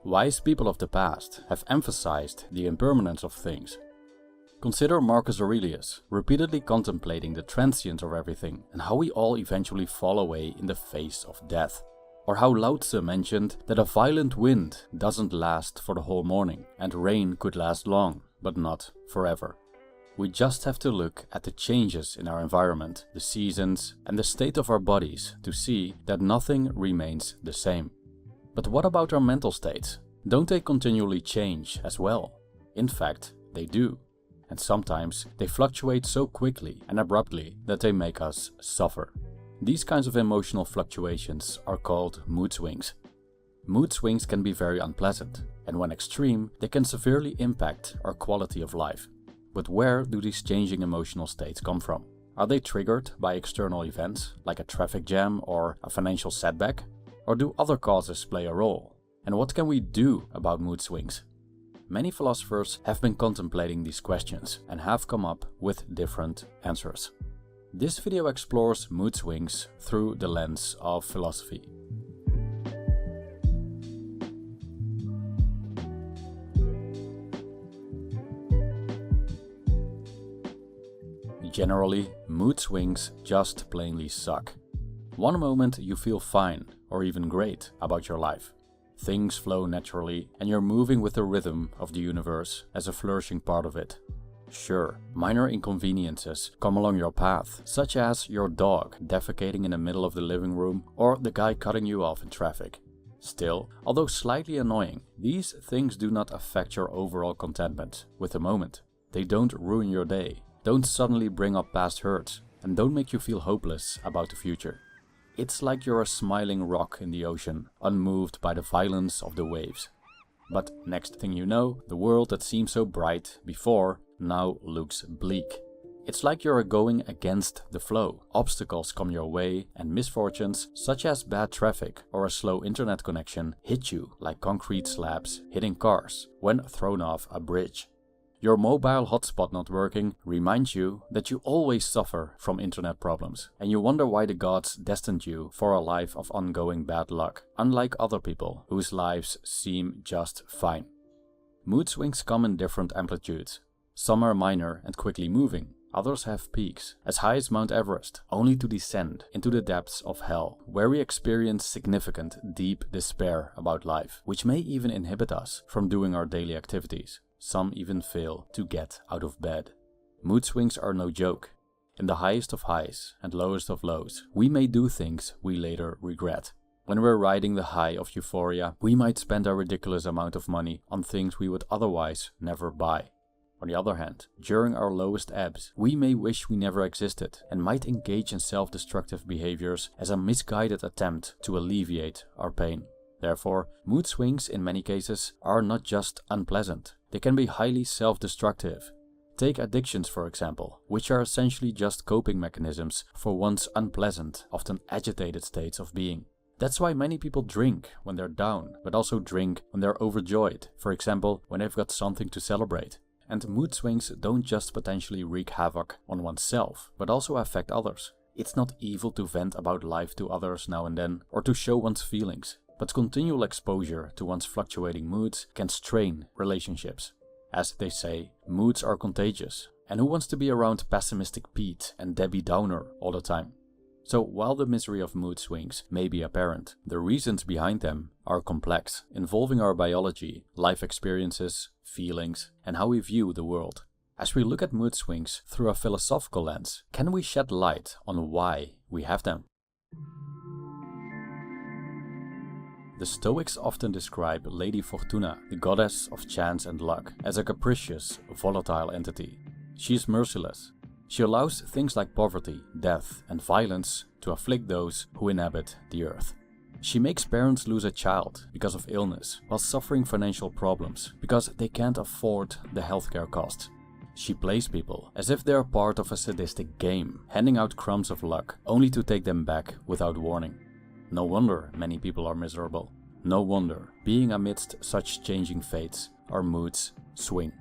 Wise people of the past have emphasized the impermanence of things. Consider Marcus Aurelius, repeatedly contemplating the transience of everything and how we all eventually fall away in the face of death. Or how Lao Tzu mentioned that a violent wind doesn't last for the whole morning, and rain could last long, but not forever. We just have to look at the changes in our environment, the seasons, and the state of our bodies to see that nothing remains the same. But what about our mental states? Don't they continually change as well? In fact, they do. And sometimes they fluctuate so quickly and abruptly that they make us suffer. These kinds of emotional fluctuations are called mood swings. Mood swings can be very unpleasant, and when extreme, they can severely impact our quality of life. But where do these changing emotional states come from? Are they triggered by external events, like a traffic jam or a financial setback? Or do other causes play a role? And what can we do about mood swings? Many philosophers have been contemplating these questions and have come up with different answers. This video explores mood swings through the lens of philosophy. Generally, mood swings just plainly suck. One moment you feel fine or even great about your life. Things flow naturally and you're moving with the rhythm of the universe as a flourishing part of it. Sure, minor inconveniences come along your path, such as your dog defecating in the middle of the living room or the guy cutting you off in traffic. Still, although slightly annoying, these things do not affect your overall contentment with the moment. They don't ruin your day, don't suddenly bring up past hurts, and don't make you feel hopeless about the future. It's like you're a smiling rock in the ocean, unmoved by the violence of the waves. But next thing you know, the world that seemed so bright before now looks bleak. It's like you're going against the flow. Obstacles come your way and misfortunes, such as bad traffic or a slow internet connection, hit you like concrete slabs hitting cars when thrown off a bridge. Your mobile hotspot not working reminds you that you always suffer from internet problems, and you wonder why the gods destined you for a life of ongoing bad luck, unlike other people whose lives seem just fine. Mood swings come in different amplitudes. Some are minor and quickly moving, others have peaks, as high as Mount Everest, only to descend into the depths of hell, where we experience significant, deep despair about life, which may even inhibit us from doing our daily activities. Some even fail to get out of bed. Mood swings are no joke. In the highest of highs and lowest of lows, we may do things we later regret. When we're riding the high of euphoria, we might spend a ridiculous amount of money on things we would otherwise never buy. On the other hand, during our lowest ebbs, we may wish we never existed and might engage in self-destructive behaviors as a misguided attempt to alleviate our pain. Therefore, mood swings in many cases are not just unpleasant. They can be highly self-destructive. Take addictions for example, which are essentially just coping mechanisms for one's unpleasant, often agitated states of being. That's why many people drink when they're down, but also drink when they're overjoyed, for example when they've got something to celebrate. And mood swings don't just potentially wreak havoc on oneself, but also affect others. It's not evil to vent about life to others now and then, or to show one's feelings. But continual exposure to one's fluctuating moods can strain relationships. As they say, moods are contagious, and who wants to be around pessimistic Pete and Debbie Downer all the time? So while the misery of mood swings may be apparent, the reasons behind them are complex, involving our biology, life experiences, feelings, and how we view the world. As we look at mood swings through a philosophical lens, can we shed light on why we have them? The Stoics often describe Lady Fortuna, the goddess of chance and luck, as a capricious, volatile entity. She is merciless. She allows things like poverty, death, and violence to afflict those who inhabit the earth. She makes parents lose a child because of illness, while suffering financial problems because they can't afford the healthcare costs. She plays people as if they are part of a sadistic game, handing out crumbs of luck only to take them back without warning. No wonder many people are miserable. No wonder, being amidst such changing fates, our moods swing.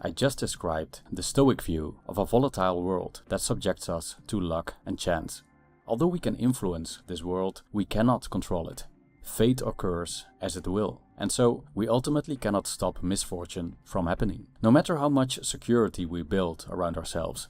I just described the Stoic view of a volatile world that subjects us to luck and chance. Although we can influence this world, we cannot control it. fate occurs as it will, and so we ultimately cannot stop misfortune from happening, no matter how much security we build around ourselves.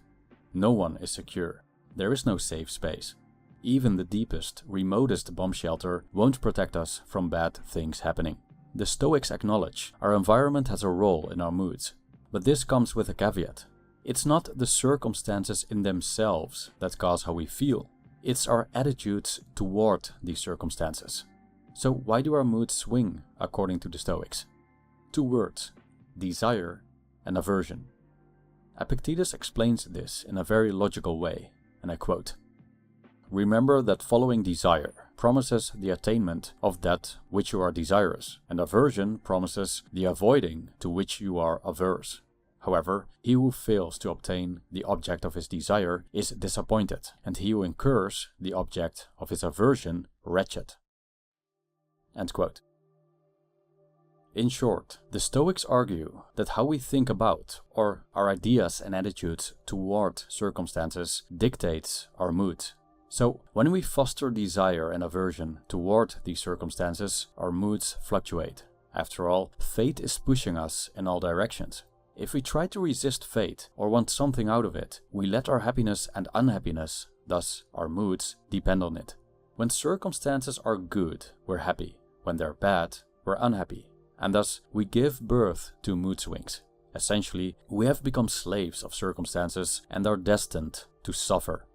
No one is secure. There is no safe space. Even the deepest, remotest bomb shelter won't protect us from bad things happening. The Stoics acknowledge our environment has a role in our moods, but this comes with a caveat. It's not the circumstances in themselves that cause how we feel. It's our attitudes toward these circumstances. So why do our moods swing, according to the Stoics? 2 words: desire and aversion. Epictetus explains this in a very logical way, and I quote, "Remember that following desire promises the attainment of that which you are desirous, and aversion promises the avoiding to which you are averse. However, he who fails to obtain the object of his desire is disappointed, and he who incurs the object of his aversion wretched." End quote. In short, the Stoics argue that how we think about, or our ideas and attitudes toward circumstances, dictates our mood. So, when we foster desire and aversion toward these circumstances, our moods fluctuate. After all, fate is pushing us in all directions. If we try to resist fate or want something out of it, we let our happiness and unhappiness, thus our moods, depend on it. When circumstances are good, we're happy. When they're bad, we're unhappy. And thus, we give birth to mood swings. Essentially, we have become slaves of circumstances and are destined to suffer.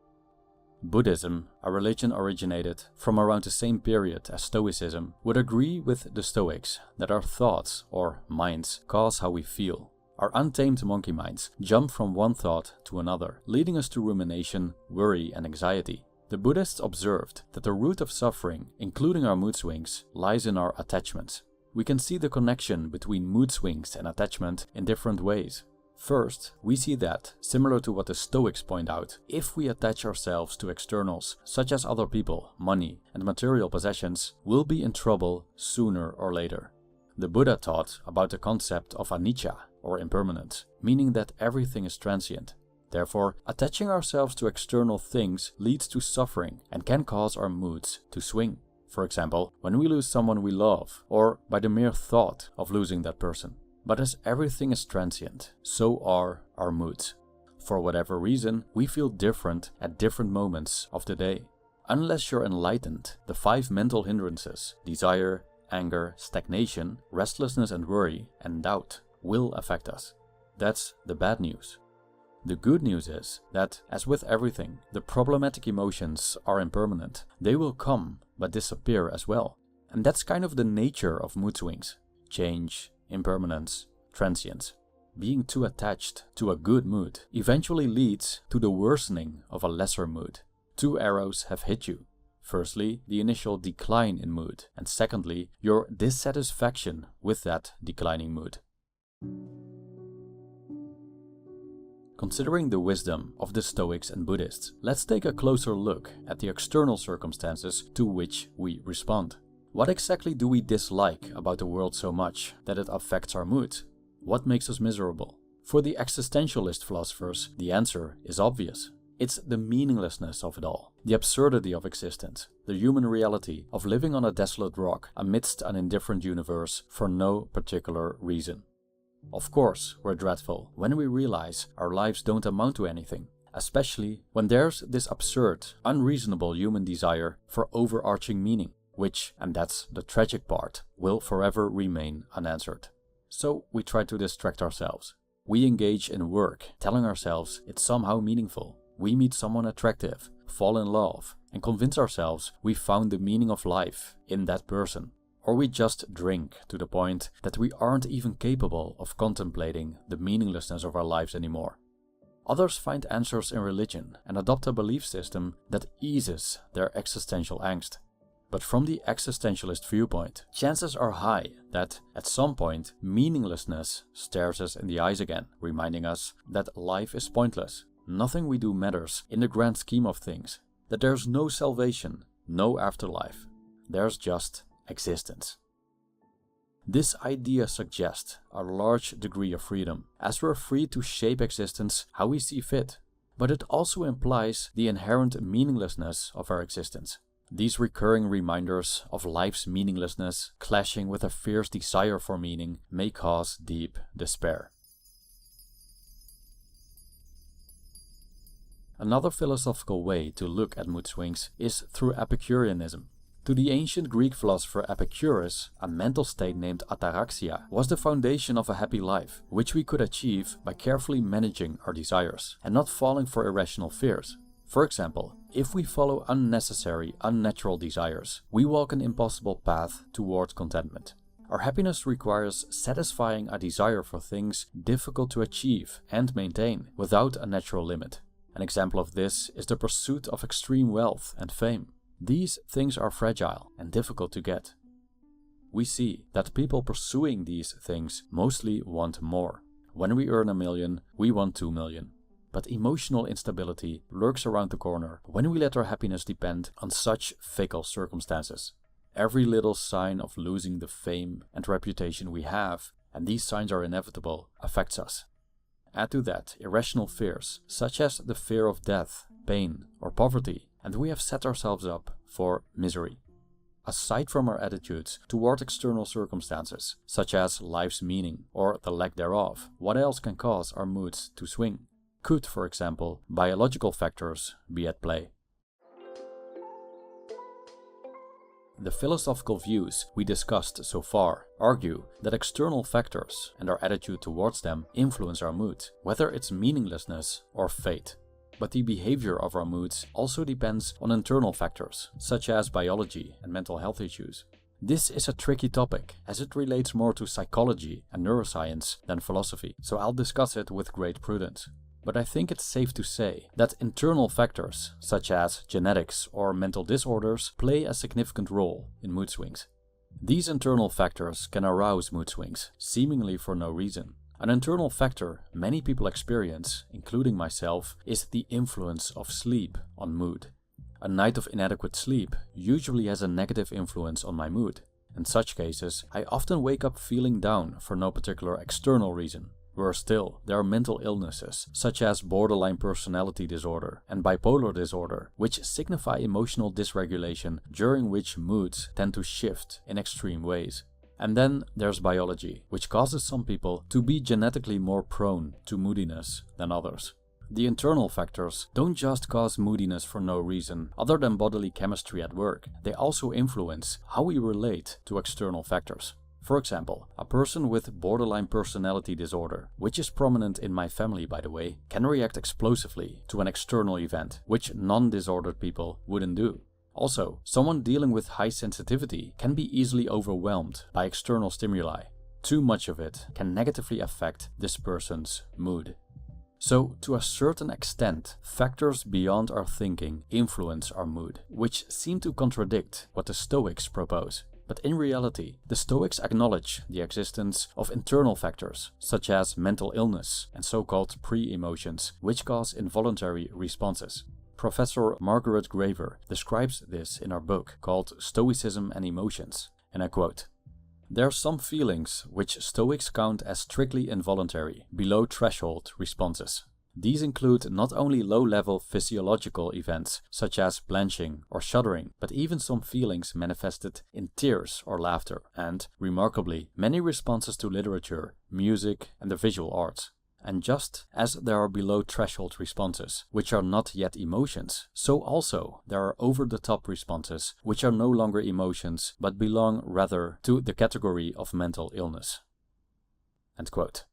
Buddhism, a religion originated from around the same period as Stoicism, would agree with the Stoics that our thoughts, or minds, cause how we feel. Our untamed monkey minds jump from one thought to another, leading us to rumination, worry, and anxiety. The Buddhists observed that the root of suffering, including our mood swings, lies in our attachments. We can see the connection between mood swings and attachment in different ways. First, we see that, similar to what the Stoics point out, if we attach ourselves to externals, such as other people, money, and material possessions, we'll be in trouble sooner or later. The Buddha taught about the concept of anicca, or impermanence, meaning that everything is transient. Therefore, attaching ourselves to external things leads to suffering and can cause our moods to swing. For example, when we lose someone we love, or by the mere thought of losing that person. But as everything is transient, so are our moods. For whatever reason, we feel different at different moments of the day. Unless you're enlightened, the 5 mental hindrances, desire, anger, stagnation, restlessness and worry, and doubt, will affect us. That's the bad news. The good news is that, as with everything, the problematic emotions are impermanent. They will come, but disappear as well. And that's kind of the nature of mood swings. Change, impermanence, transience. Being too attached to a good mood eventually leads to the worsening of a lesser mood. 2 arrows have hit you. Firstly, the initial decline in mood, and secondly, your dissatisfaction with that declining mood. Considering the wisdom of the Stoics and Buddhists, let's take a closer look at the external circumstances to which we respond. What exactly do we dislike about the world so much that it affects our mood? What makes us miserable? For the existentialist philosophers, the answer is obvious. It's the meaninglessness of it all, the absurdity of existence, the human reality of living on a desolate rock amidst an indifferent universe for no particular reason. Of course, we're dreadful when we realize our lives don't amount to anything, especially when there's this absurd, unreasonable human desire for overarching meaning, which, and that's the tragic part, will forever remain unanswered. So we try to distract ourselves. We engage in work, telling ourselves it's somehow meaningful. We meet someone attractive, fall in love, and convince ourselves we found the meaning of life in that person. Or we just drink to the point that we aren't even capable of contemplating the meaninglessness of our lives anymore. Others find answers in religion and adopt a belief system that eases their existential angst. But from the existentialist viewpoint, chances are high that, at some point, meaninglessness stares us in the eyes again, reminding us that life is pointless. Nothing we do matters in the grand scheme of things, that there's no salvation, no afterlife. There's just existence. This idea suggests a large degree of freedom, as we're free to shape existence how we see fit. But it also implies the inherent meaninglessness of our existence. These recurring reminders of life's meaninglessness, clashing with a fierce desire for meaning, may cause deep despair. Another philosophical way to look at mood swings is through Epicureanism. To the ancient Greek philosopher Epicurus, a mental state named ataraxia was the foundation of a happy life, which we could achieve by carefully managing our desires and not falling for irrational fears. For example, if we follow unnecessary, unnatural desires, we walk an impossible path towards contentment. Our happiness requires satisfying a desire for things difficult to achieve and maintain without a natural limit. An example of this is the pursuit of extreme wealth and fame. These things are fragile and difficult to get. We see that people pursuing these things mostly want more. When we earn $1 million, we want $2 million. But emotional instability lurks around the corner when we let our happiness depend on such fickle circumstances. Every little sign of losing the fame and reputation we have, and these signs are inevitable, affects us. Add to that irrational fears, such as the fear of death, pain, or poverty, and we have set ourselves up for misery. Aside from our attitudes toward external circumstances, such as life's meaning or the lack thereof, what else can cause our moods to swing? Could, for example, biological factors be at play? The philosophical views we discussed so far argue that external factors and our attitude towards them influence our mood, whether it's meaninglessness or fate. But the behavior of our moods also depends on internal factors, such as biology and mental health issues. This is a tricky topic, as it relates more to psychology and neuroscience than philosophy, so I'll discuss it with great prudence. But I think it's safe to say that internal factors, such as genetics or mental disorders, play a significant role in mood swings. These internal factors can arouse mood swings, seemingly for no reason. An internal factor many people experience, including myself, is the influence of sleep on mood. A night of inadequate sleep usually has a negative influence on my mood. In such cases, I often wake up feeling down for no particular external reason. Worse still, there are mental illnesses, such as borderline personality disorder and bipolar disorder, which signify emotional dysregulation during which moods tend to shift in extreme ways. And then there's biology, which causes some people to be genetically more prone to moodiness than others. The internal factors don't just cause moodiness for no reason other than bodily chemistry at work, they also influence how we relate to external factors. For example, a person with borderline personality disorder, which is prominent in my family by the way, can react explosively to an external event, which non-disordered people wouldn't do. Also, someone dealing with high sensitivity can be easily overwhelmed by external stimuli. Too much of it can negatively affect this person's mood. So, to a certain extent, factors beyond our thinking influence our mood, which seem to contradict what the Stoics propose. But in reality, the Stoics acknowledge the existence of internal factors, such as mental illness and so-called pre-emotions, which cause involuntary responses. Professor Margaret Graver describes this in her book called Stoicism and Emotions, and I quote, "There are some feelings which Stoics count as strictly involuntary, below threshold responses. These include not only low-level physiological events such as blanching or shuddering, but even some feelings manifested in tears or laughter, and, remarkably, many responses to literature, music, and the visual arts. And just as there are below-threshold responses, which are not yet emotions, so also there are over-the-top responses, which are no longer emotions, but belong rather to the category of mental illness." End quote.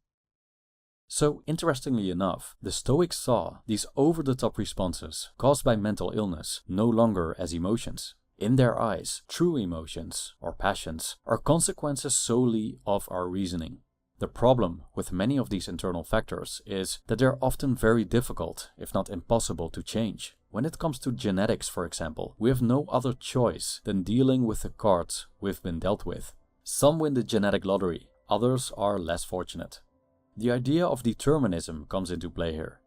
So, interestingly enough, the Stoics saw these over-the-top responses caused by mental illness no longer as emotions. In their eyes, true emotions, or passions, are consequences solely of our reasoning. The problem with many of these internal factors is that they're often very difficult, if not impossible, to change. When it comes to genetics, for example, we have no other choice than dealing with the cards we've been dealt with. Some win the genetic lottery, others are less fortunate. The idea of determinism comes into play here.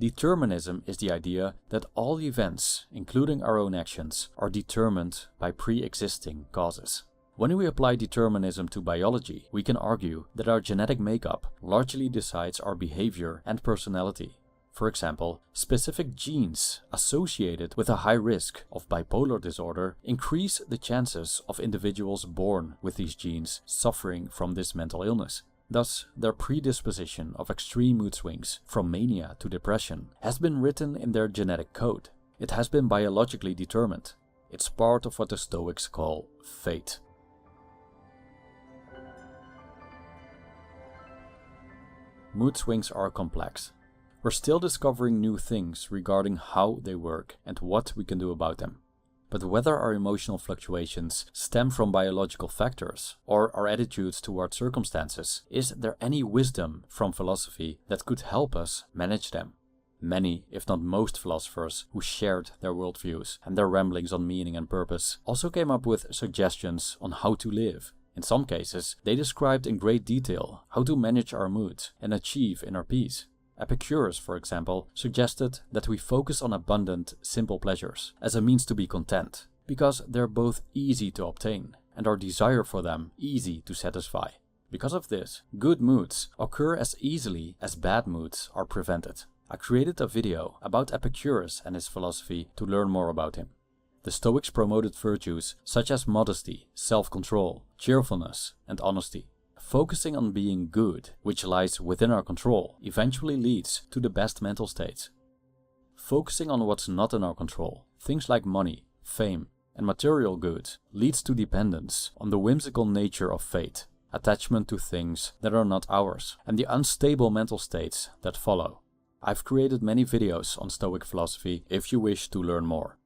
Determinism is the idea that all events, including our own actions, are determined by pre-existing causes. When we apply determinism to biology, we can argue that our genetic makeup largely decides our behavior and personality. For example, specific genes associated with a high risk of bipolar disorder increase the chances of individuals born with these genes suffering from this mental illness. Thus, their predisposition of extreme mood swings, from mania to depression, has been written in their genetic code. It has been biologically determined. It's part of what the Stoics call fate. Mood swings are complex. We're still discovering new things regarding how they work and what we can do about them. But whether our emotional fluctuations stem from biological factors or our attitudes toward circumstances, is there any wisdom from philosophy that could help us manage them? Many, if not most philosophers who shared their worldviews and their ramblings on meaning and purpose also came up with suggestions on how to live. In some cases, they described in great detail how to manage our moods and achieve inner peace. Epicurus, for example, suggested that we focus on abundant, simple pleasures as a means to be content, because they're both easy to obtain and our desire for them easy to satisfy. Because of this, good moods occur as easily as bad moods are prevented. I created a video about Epicurus and his philosophy to learn more about him. The Stoics promoted virtues such as modesty, self-control, cheerfulness, and honesty. Focusing on being good, which lies within our control, eventually leads to the best mental states. Focusing on what's not in our control, things like money, fame, and material goods, leads to dependence on the whimsical nature of fate, attachment to things that are not ours, and the unstable mental states that follow. I've created many videos on Stoic philosophy if you wish to learn more.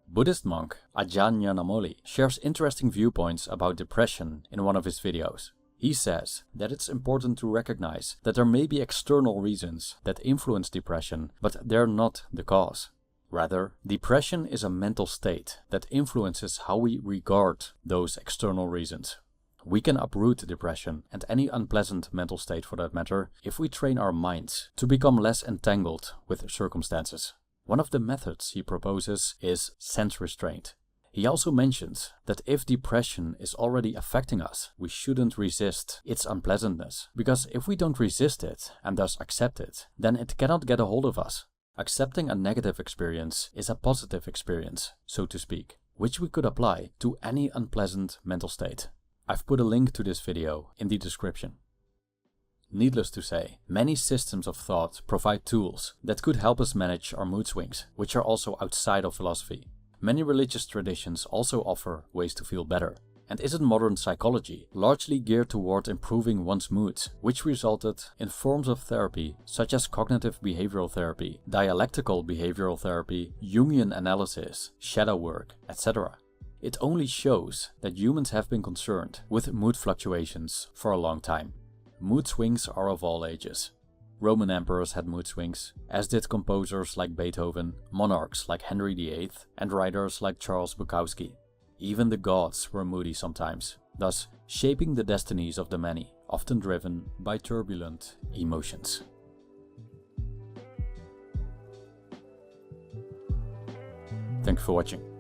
Buddhist monk Ajahn Nyanamoli shares interesting viewpoints about depression in one of his videos. He says that it's important to recognize that there may be external reasons that influence depression, but they're not the cause. Rather, depression is a mental state that influences how we regard those external reasons. We can uproot depression and any unpleasant mental state for that matter if we train our minds to become less entangled with circumstances. One of the methods he proposes is sense restraint. He also mentions that if depression is already affecting us, we shouldn't resist its unpleasantness, because if we don't resist it and thus accept it, then it cannot get a hold of us. Accepting a negative experience is a positive experience, so to speak, which we could apply to any unpleasant mental state. I've put a link to this video in the description. Needless to say, many systems of thought provide tools that could help us manage our mood swings, which are also outside of philosophy. Many religious traditions also offer ways to feel better. And isn't modern psychology largely geared toward improving one's moods, which resulted in forms of therapy such as cognitive behavioral therapy, dialectical behavioral therapy, Jungian analysis, shadow work, etc. It only shows that humans have been concerned with mood fluctuations for a long time. Mood swings are of all ages. Roman emperors had mood swings, as did composers like Beethoven, monarchs like Henry VIII, and writers like Charles Bukowski. Even the gods were moody sometimes, thus shaping the destinies of the many, often driven by turbulent emotions. Thank you for watching.